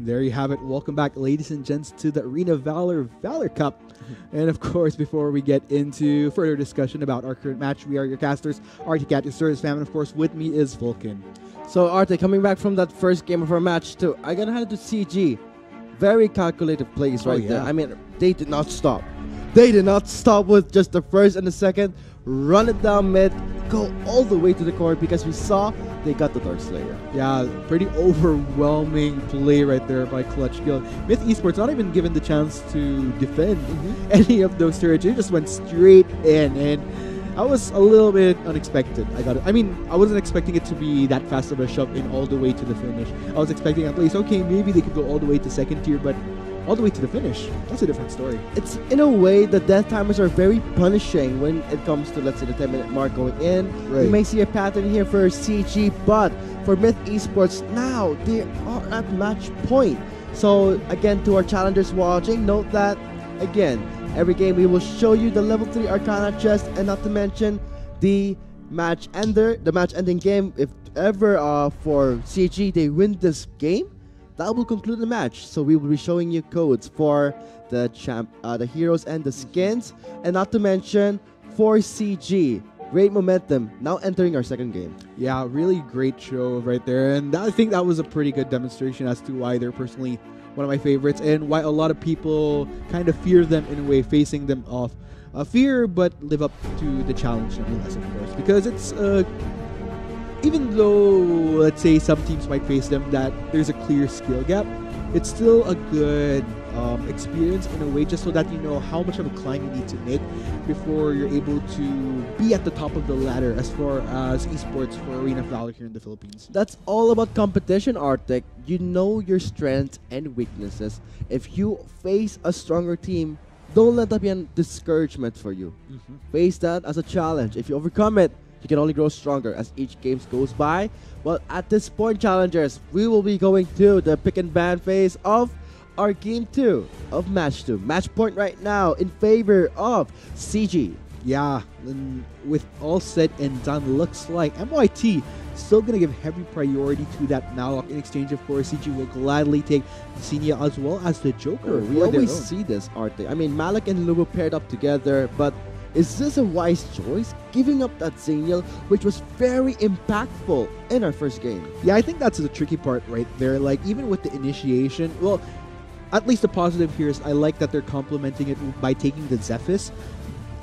There you have it. Welcome back, ladies and gents, to the Arena Valor Cup. And of course, before we get into further discussion about our current match, we are your casters, Artie Cat, your service fam, and of course, with me is Vulcan. So, Arte, coming back from that first game of our match, too, I gotta hand it to CG. Very calculated plays there. I mean, they did not stop. They did not stop with just the first and the second. Run it down mid, go all the way to the core because we saw they got the Dark Slayer. Yeah, pretty overwhelming play right there by Clutch Guild. Myth Esports not even given the chance to defend any of those turrets. They just went straight in, and I was a little bit unexpected. I wasn't expecting it to be that fast of a shove in all the way to the finish. I was expecting at least, okay, maybe they could go all the way to second tier, but all the way to the finish, that's a different story. It's, in a way, the death timers are very punishing when it comes to, let's say, the 10-minute mark going in. Right. You may see a pattern here for CG, but for Myth Esports, now they are at match point. So, again, to our challengers watching, note that, again, every game we will show you the level 3 Arcana chest, and not to mention the match ender, the match ending game. If ever for CG they win this game, that will conclude the match. So we will be showing you codes for the heroes and the skins, and not to mention for CG. Great momentum now entering our second game. Yeah, really great show right there, and I think that was a pretty good demonstration as to why they're personally one of my favorites, and why a lot of people kind of fear them in a way, facing them off. Fear, but live up to the challenge nonetheless, of course, because it's even though, let's say, some teams might face them that there's a clear skill gap, it's still a good experience in a way, just so that you know how much of a climb you need to make before you're able to be at the top of the ladder as far as esports for Arena of Valor here in the Philippines. That's all about competition, Arctic. You know your strengths and weaknesses. If you face a stronger team, don't let that be a discouragement for you. Face that as a challenge. If you overcome it, you can only grow stronger as each game goes by. Well, at this point, challengers, we will be going to the pick and ban phase of our game 2 of match 2. Match point right now in favor of CG. Yeah, and with all said and done, looks like MYT still going to give heavy priority to that Malok. In exchange, of course, CG will gladly take Xenia as well as the Joker. We always see this, Arte. I mean, Malak and Lubu paired up together, but is this a wise choice? Giving up that Xenial, which was very impactful in our first game. Yeah, I think that's the tricky part right there. Like, even with the initiation, well, at least the positive here is I like that they're complementing it by taking the Zephys.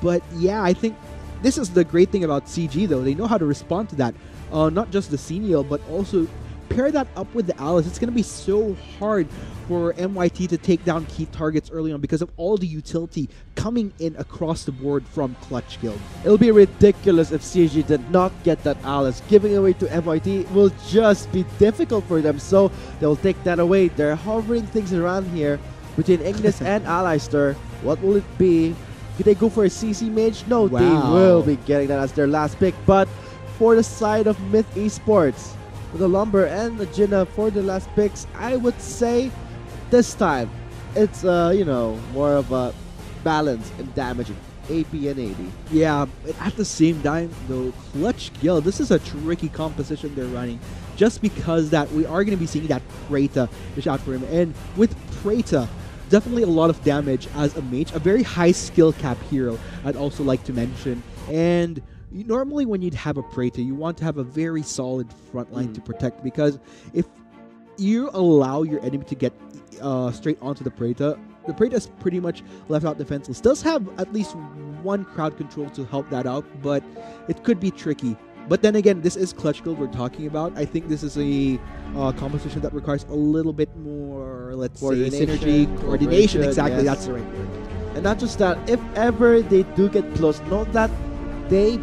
But yeah, I think this is the great thing about CG, though. They know how to respond to that. Not just the Xenial, but also pair that up with the Alice. It's going to be so hard for MYT to take down key targets early on because of all the utility coming in across the board from Clutch Guild. It'll be ridiculous if CG did not get that Alice. Giving away to MYT will just be difficult for them, so they'll take that away. They're hovering things around here between Ignis and Aleister. What will it be? Could they go for a CC Mage? No, wow. They will be getting that as their last pick. But for the side of Myth Esports, with the Lumber and the Jinna for the last picks, I would say this time it's more of a balance in damaging AP and AD. Yeah, but at the same time though, Clutch Guild, this is a tricky composition they're running, just because that we are going to be seeing that Preta dish out for him, and with Preta, definitely a lot of damage as a mage, a very high skill cap hero I'd also like to mention. And normally when you'd have a Preta, you want to have a very solid front line to protect, because if you allow your enemy to get straight onto the Preta is pretty much left out defenseless. Does have at least one crowd control to help that out, but it could be tricky. But then again, this is Clutch Guild we're talking about. I think this is a composition that requires a little bit more, let's say, synergy, coordination. Exactly, yes. That's the right word. And not just that, if ever they do get close, note that they,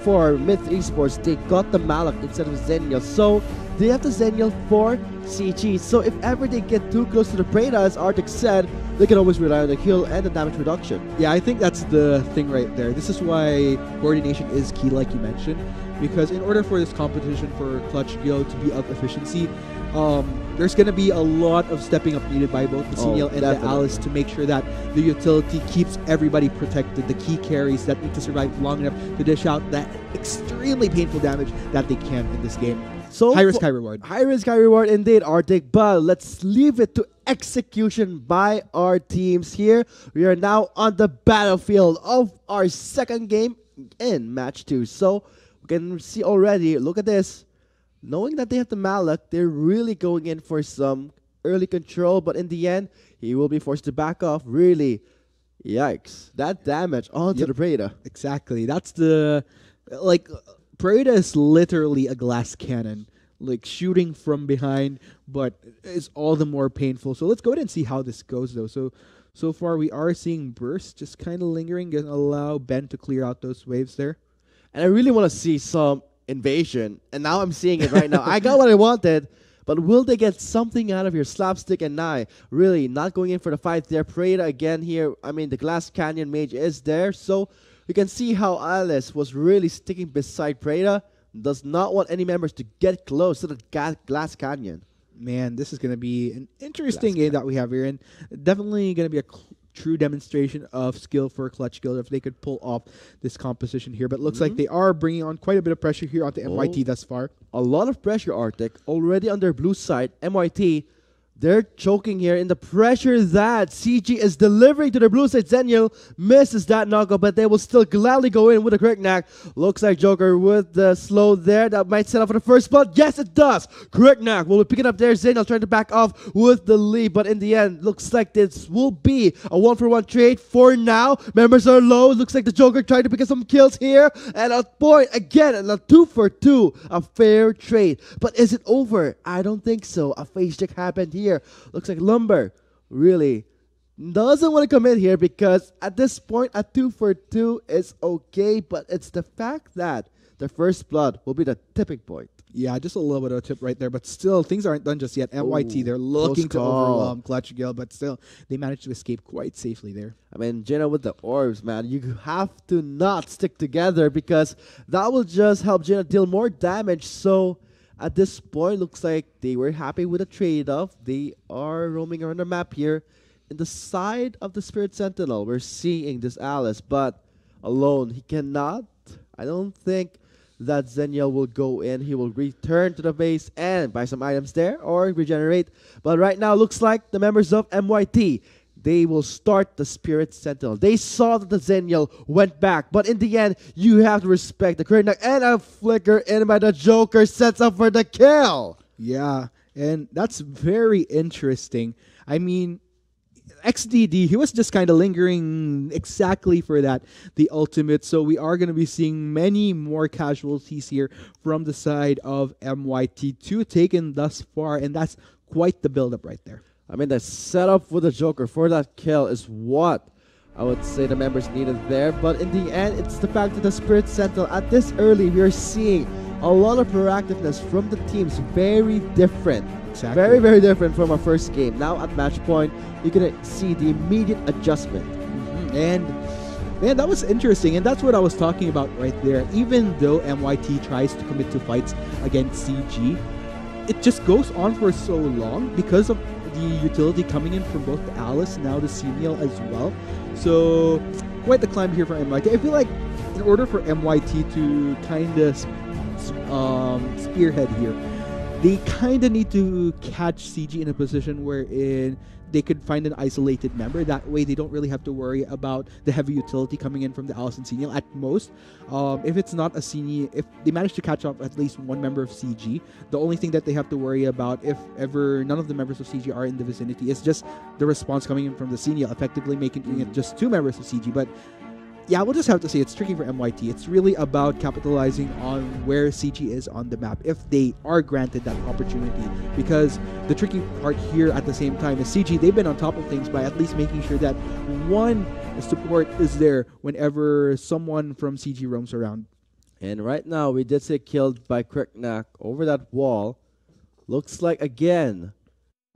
for Myth Esports, they got the Malak instead of Xenial. So they have the Xenial for CG. So if ever they get too close to the Preda, as Arctic said, they can always rely on the heal and the damage reduction. Yeah, I think that's the thing right there. This is why coordination is key, like you mentioned, because in order for this competition for Clutch Guild to be of efficiency, there's going to be a lot of stepping up needed by both the Xenial and the Alice to make sure that the utility keeps everybody protected, the key carries that need to survive long enough to dish out that extremely painful damage that they can in this game. So high risk, high reward. High risk, high reward indeed, Arctic. But let's leave it to execution by our teams here. We are now on the battlefield of our second game in match 2. So we can see already, look at this. Knowing that they have the Malak, they're really going in for some early control. But in the end, he will be forced to back off. Really, yikes. That damage onto the Predator. Exactly. That's the... Like, Predator is literally a glass cannon. Like, shooting from behind, but it's all the more painful. So let's go ahead and see how this goes, though. So far, we are seeing Burst just kind of lingering and allow Ben to clear out those waves there. And I really want to see some invasion. And now I'm seeing it right now. I got what I wanted. But will they get something out of your Slapstick and Nye? Really, not going in for the fight there. Predator again here. I mean, the Glass Canyon Mage is there. So you can see how Alice was really sticking beside Predator. Does not want any members to get close to the Glass Canyon. Man, this is going to be an interesting game that we have here. And definitely going to be a true demonstration of skill for Clutch Guild if they could pull off this composition here. But it looks like they are bringing on quite a bit of pressure here onto MYT thus far. A lot of pressure, Arctic. Already on their blue side, MYT, they're choking here in the pressure that CG is delivering to their blue side. Zenial misses that knockout, but they will still gladly go in with a quick knack. Looks like Joker with the slow there. That might set up for the first spot. Yes, it does. Quick knack will be picking up there. Zenial trying to back off with the lead, but in the end, looks like this will be a 1-for-1 trade for now. Members are low. Looks like the Joker trying to pick up some kills here. And a point again, and a 2-for-2. A fair trade. But is it over? I don't think so. A face check happened here. Looks like Lumber really doesn't want to come in here because at this point a 2-for-2 is okay, but it's the fact that the first blood will be the tipping point. Yeah, just a little bit of a tip right there, but still things aren't done just yet. MYT, they're looking to overwhelm Clutch Guild, but still they managed to escape quite safely there. I mean, Jenna with the orbs, man, you have to not stick together because that will just help Jenna deal more damage. So at this point, looks like they were happy with a trade-off. They are roaming around the map here. In the side of the Spirit Sentinel, we're seeing this Alice, but alone, he cannot. I don't think that Zenial will go in. He will return to the base and buy some items there or regenerate. But right now, looks like the members of MYT, they will start the Spirit Sentinel. They saw that the Zenial went back, but in the end, you have to respect the Kurnak, and a flicker in by the Joker sets up for the kill. Yeah, and that's very interesting. I mean, XDD, he was just kind of lingering exactly for that, the ultimate. So we are going to be seeing many more casualties here from the side of MYT. 2 taken thus far, and that's quite the build-up right there. I mean, the setup for the Joker for that kill is what I would say the members needed there. But in the end, it's the fact that the Spirit Sentinel, at this early, we are seeing a lot of proactiveness from the teams. Very different. Exactly. Very, very different from our first game. Now at match point, you're going to see the immediate adjustment. And man, that was interesting. And that's what I was talking about right there. Even though MYT tries to commit to fights against CG, it just goes on for so long because of the utility coming in from both the Alice, now the Zenial as well. So quite the climb here for MYT. I feel like in order for MYT to kind of spearhead here, they kind of need to catch CG in a position wherein they could find an isolated member. That way they don't really have to worry about the heavy utility coming in from the Alice and Zenial at most. If it's not a Zenial, if they manage to catch up at least one member of CG, the only thing that they have to worry about if ever none of the members of CG are in the vicinity is just the response coming in from the Zenial, effectively making it just 2 members of CG. But yeah, we'll just have to say it's tricky for MYT. It's really about capitalizing on where CG is on the map if they are granted that opportunity. Because the tricky part here at the same time is CG, they've been on top of things by at least making sure that one support is there whenever someone from CG roams around. And right now, we did say killed by Kriknak over that wall. Looks like, again,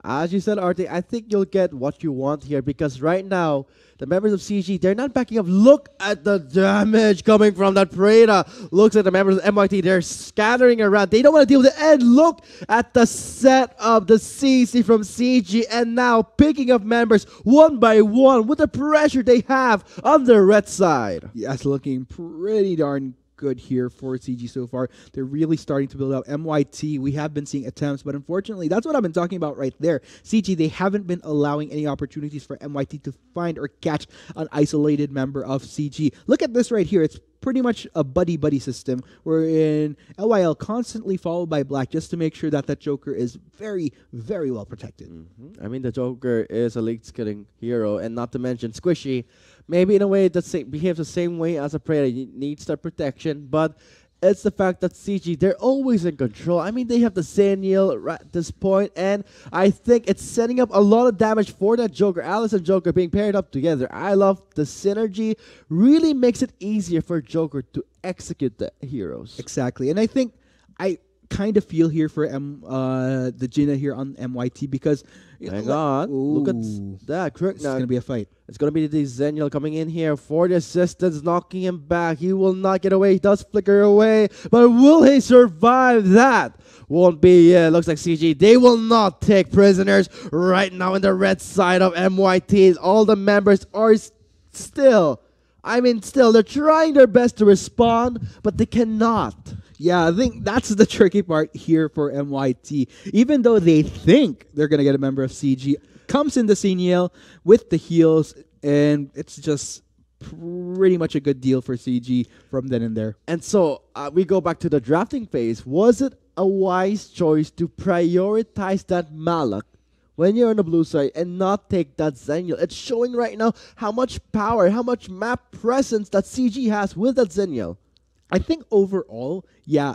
as you said, Arte, I think you'll get what you want here because right now, the members of CG, they're not backing up. Look at the damage coming from that Predator. Looks like the members of MYT, they're scattering around. They don't want to deal with it. And look at the set of the CC from CG. And now picking up members one by one with the pressure they have on the red side. Yes, looking pretty darn good here for CG so far. They're really starting to build out. MYT, we have been seeing attempts, but unfortunately, that's what I've been talking about right there. CG, they haven't been allowing any opportunities for MYT to find or catch an isolated member of CG. Look at this right here. It's pretty much a buddy-buddy system wherein LYL constantly followed by Black just to make sure that that Joker is very, very well protected. I mean, the Joker is a league-killing hero, and not to mention Squishy. Maybe in a way that behaves the same way as a Predator. He needs that protection, but it's the fact that CG, they're always in control. I mean, they have the Zenial right at this point, and I think it's setting up a lot of damage for that Joker. Alice and Joker being paired up together. I love the synergy. Really makes it easier for Joker to execute the heroes. Exactly, and I think I kind of feel here for the Gina here on MYT because hang on, look at that. Correct. It's going to be a fight. It's going to be the Zenial coming in here for the assistance, knocking him back. He will not get away. He does flicker away, but will he survive that? Won't be. Looks like CG. They will not take prisoners right now in the red side of MYT. All the members are still, they're trying their best to respond, but they cannot. Yeah, I think that's the tricky part here for MYT. Even though they think they're going to get a member of CG, comes in the Zenial with the heals, and it's just pretty much a good deal for CG from then and there. And so we go back to the drafting phase. Was it a wise choice to prioritize that Malak when you're on the blue side and not take that Zenial? It's showing right now how much power, how much map presence that CG has with that Zenial. I think overall, yeah,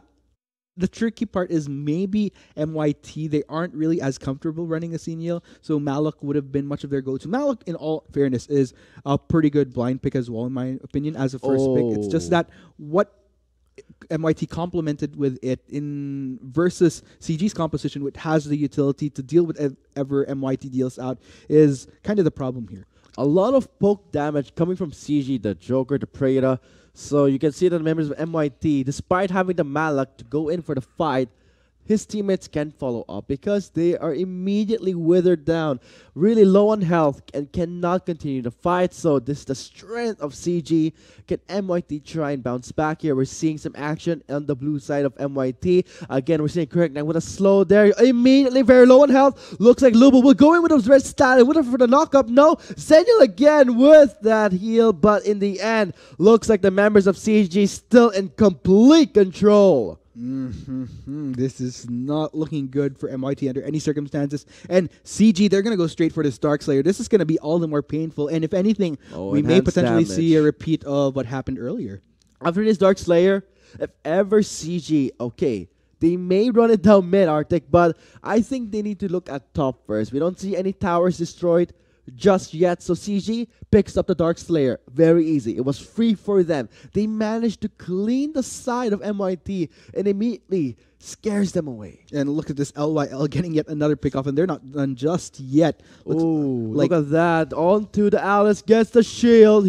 the tricky part is maybe MYT, they aren't really as comfortable running a Zenial, so Malak would have been much of their go-to. Malak, in all fairness, is a pretty good blind pick as well, in my opinion, as a first pick. It's just that what MYT complemented with it in versus CG's composition, which has the utility to deal with whatever MYT deals out, is kind of the problem here. A lot of poke damage coming from CG, the Joker, the Predator. So you can see that the members of MYT, despite having the Malak to go in for the fight, his teammates can follow up because they are immediately withered down, really low on health, and cannot continue the fight. So this is the strength of CG. Can MYT try and bounce back here? We're seeing some action on the blue side of MYT. Again, we're seeing correct now with a slow there. Immediately very low on health. Looks like Lubo will go in with his red stat. With for the knockup. No. Zenial again with that heal. But in the end, looks like the members of CG still in complete control. This is not looking good for MYT under any circumstances. And CG, they're going to go straight for this Darkslayer. This is going to be all the more painful. And if anything, we may potentially see a repeat of what happened earlier. After this Darkslayer, if ever CG, okay, they may run it down mid, Arctic, but I think they need to look at top first. We don't see any towers destroyed just yet, so CG picks up the Darkslayer. Very easy. It was free for them. They managed to clean the side of MYT and immediately scares them away. And look at this LYL getting yet another pick off, and they're not done just yet. Look at that. On to the Alice, gets the shield.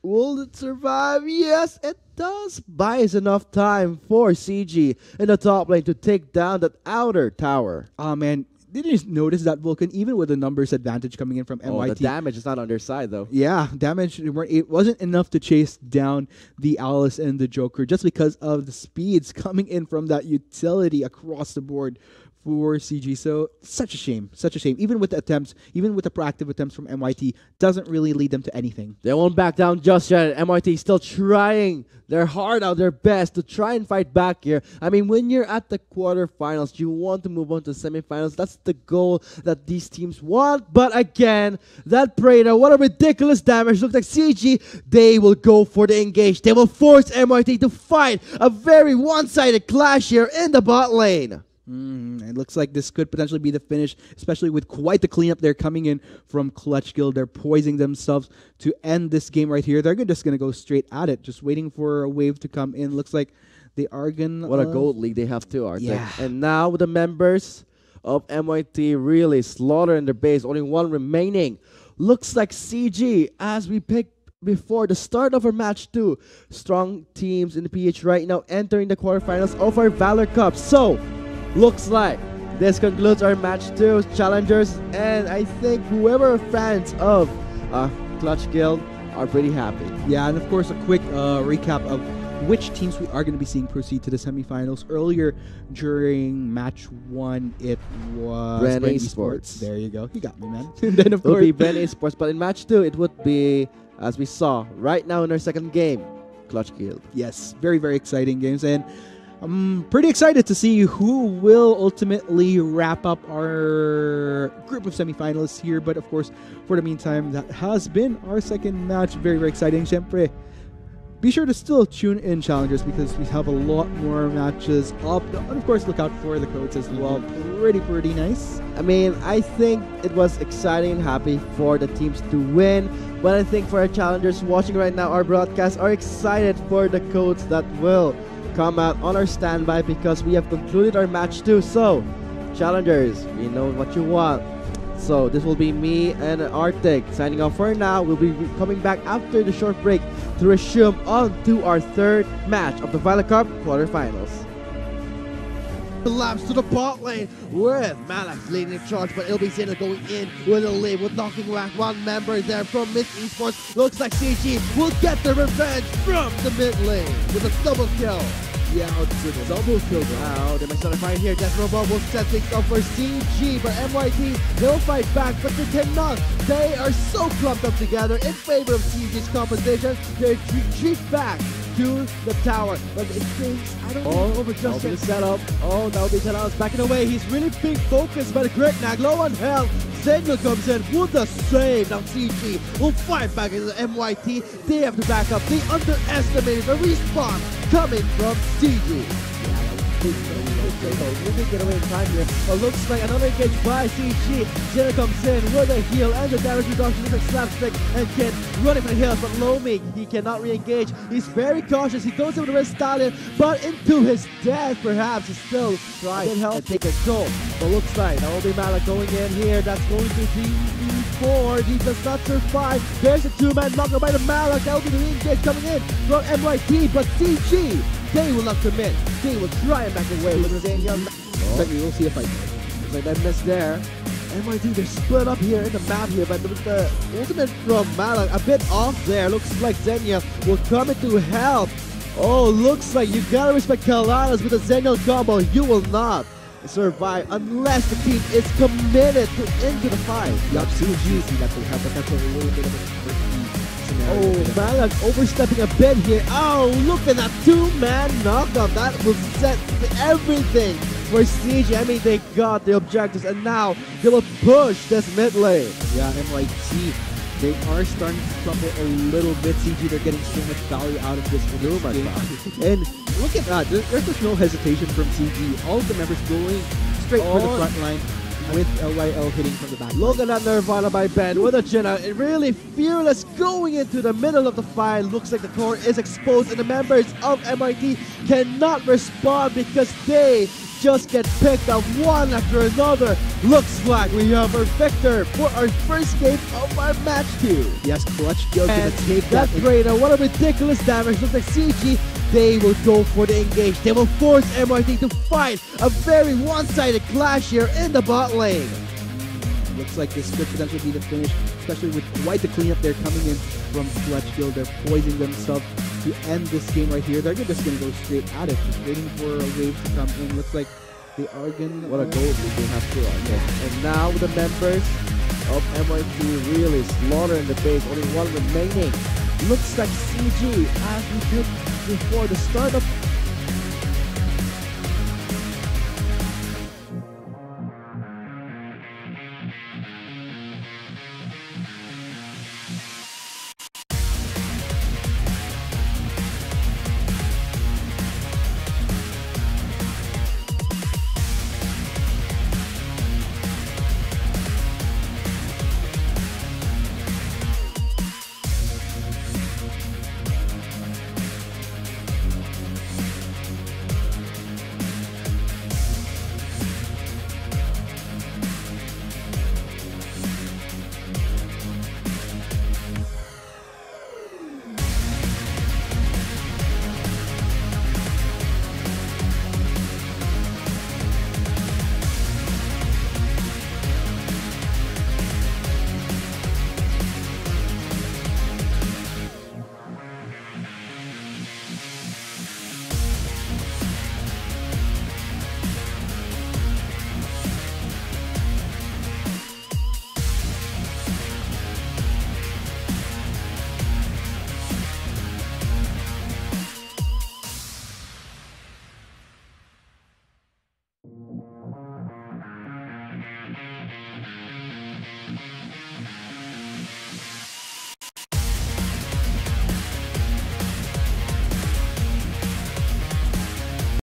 Will it survive? Yes, it does. Buys enough time for CG in the top lane to take down that outer tower. Man. Did you notice that Vulcan, even with the numbers advantage coming in from MYT? The damage is not on their side, though. Yeah, damage, it wasn't enough to chase down the Alice and the Joker just because of the speeds coming in from that utility across the board for CG. So, such a shame. Such a shame. Even with the attempts, even with the proactive attempts from MYT, doesn't really lead them to anything. They won't back down just yet. MYT still trying their heart out, their best to try and fight back here. I mean, when you're at the quarterfinals, you want to move on to semifinals. That's the goal that these teams want. But again, that Predator, what a ridiculous damage. Looks like CG, they will go for the engage. They will force MYT to fight a very one-sided clash here in the bot lane. It looks like this could potentially be the finish, especially with quite the cleanup there coming in from Clutch Guild. They're poising themselves to end this game right here. They're just going to go straight at it, just waiting for a wave to come in. Looks like they are going to... What a gold league they have too, Arctic. Yeah. And now the members of MYT really slaughtering their base. Only one remaining. Looks like CG, as we picked before the start of our match 2. Strong teams in the PH right now entering the quarterfinals of our Valor Cup. So... looks like this concludes our match 2 challengers, and I think whoever are fans of Clutch Guild are pretty happy. Yeah, and of course a quick recap of which teams we are going to be seeing proceed to the semifinals. Earlier during match 1, it was Bren Bren Esports. There you go. You got me, man. And then of It would course, be Bren Esports, but in match 2, it would be, as we saw right now in our second game, Clutch Guild. yes, very, very exciting games. And I'm pretty excited to see who will ultimately wrap up our group of semifinalists here. But of course, for the meantime, that has been our second match. Very, very exciting. Siyempre, be sure to still tune in, challengers, because we have a lot more matches up. And of course, look out for the codes as well. Pretty nice. I mean, I think it was exciting and happy for the teams to win, but I think for our challengers watching right now, our broadcast are excited for the codes that will come out on our standby, because we have concluded our match 2. So, challengers, we know what you want. So, this will be me and Arctic signing off for now. We'll be coming back after the short break to resume on to our third match of the Valor Cup quarterfinals. Laps to the bot lane with Malak leading in charge, but LBC going in with a lead with knocking back one member there from MYT Esports. Looks like CG will get the revenge from the mid lane with a double kill. Yeah, it's a double kill now. They might start a fight here. Death Robot will set things up for CG, but MYT, they'll fight back, but they cannot. They are so clumped up together in favor of CG's composition. They retreat back to the tower, but it thinks, I don't know, over just the setup. Oh, that'll be Tanalis backing away. He's really being focused by the Gregnac, low on health. Zengel comes in with the save. Now CG will fight back into the MYT. They have to back up. They underestimated the respawn coming from CG. Looking get away in time here, but looks like another engage by CG. Jenna comes in with a heal and the damage reduction with a slapstick, and Ken running for the heals, but Lomi, he cannot re-engage. He's very cautious. He goes over the red stallion, but into his death perhaps. He still tries to take control, but looks like that will be Malak going in here. That's going to be D4. He does not survive. There's a two-man knocker by the Malak. That will be the re-engage coming in from MYT, but CG, they will not commit. They will try and back away with the Zengel. But we will see a fight. Looks like that miss there. MYT, they're split up here in the map here, but with the ultimate from Malak a bit off there. Looks like Zenya will come in to help. Oh, looks like you gotta respect Kalanas with the Zengel combo. You will not survive unless the team is committed to into the fight. Yup, CG, that will have a little bit of a Oh, Malak overstepping a bit here. Oh, look at that two-man knockup. That will set everything for CG. I mean, they got the objectives, and now they will push this mid lane. Yeah, MYT, they are starting to crumble a little bit. CG, they're getting so much value out of this game. And look at that. There's just no hesitation from CG. All of the members going straight for the front line, with LYL hitting from the back. Look at that Nirvana by Ben with a Jinna. Really fearless going into the middle of the fight. Looks like the core is exposed, and the members of MYT cannot respond because they just get picked up one after another. Looks like we have our victor for our first game of our match 2. Yes, Clutch Guild gonna take that Raider. What a ridiculous damage. Looks like CG, they will go for the engage. They will force MYT to fight a very one-sided clash here in the bot lane. Looks like this could potentially be the finish, especially with quite the cleanup they're coming in from Clutch Guild. They're poising themselves to end this game right here. They're just going to go straight at it, just waiting for a wave to come in. Looks like they are going to... What a goal they have to run. And now the members of MYT really slaughtering the base. Only one remaining. Looks like CG, as we did before the start of